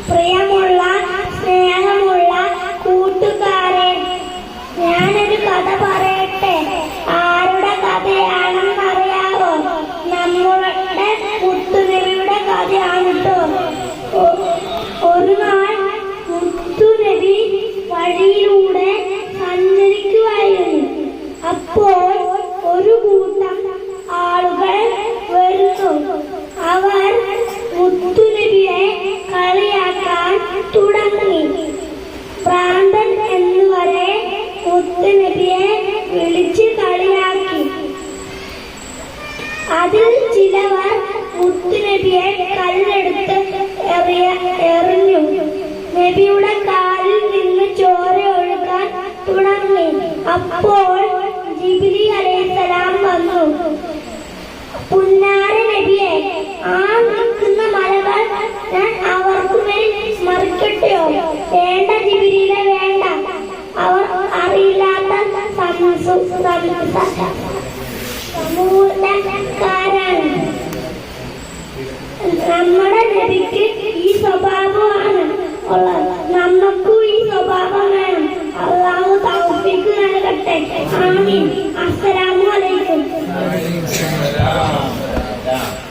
പ്രിയമുള്ള സ്നേഹമുള്ള കൂട്ടുകാരെ, ഞാനൊരു കഥ പറയട്ടെ. ആരുടെ കഥയാണെന്ന് അറിയാവോ? നമ്മളുടെ മുത്തുനബിയുടെ കഥയാണ് കേട്ടോ. ഒരു നാൾ മുത്തുനബി വഴിയിലൂടെ സഞ്ചരിക്കുമായിരുന്നു. അപ്പോൾ ഒരു കൂട്ടം ആളുകൾ വരുന്നു. അവർ മുത്തുനബിയെ കളിയാക്കാൻ തുടങ്ങി. ഭ്രാന്തൻ എന്നുവരെ മുത്തുനബിയെ വിളിച്ച് കളിയാക്കി. അതിൽ ചിലവർ മുത്തുനബിയെ കല്ലെടുത്ത് എറിഞ്ഞു. നബിയുടെ കാലിൽ നിന്ന് ചോര ഒഴുകാൻ തുടങ്ങി. അപ്പോൾ ജിബ്രീൽ അലൈഹിസ്സലാം വന്നു. പുന്നാര നബിയെ, ആ നിൽക്കുന്ന മലകൾ ഞാൻ അവർക്ക് മേൽ മറിക്കട്ടെയോ? വേണ്ട ജിബ്രീലെ, വേണ്ട. അവർ അറിയില്ലാത്ത സമൂഹക്കാരാണ്.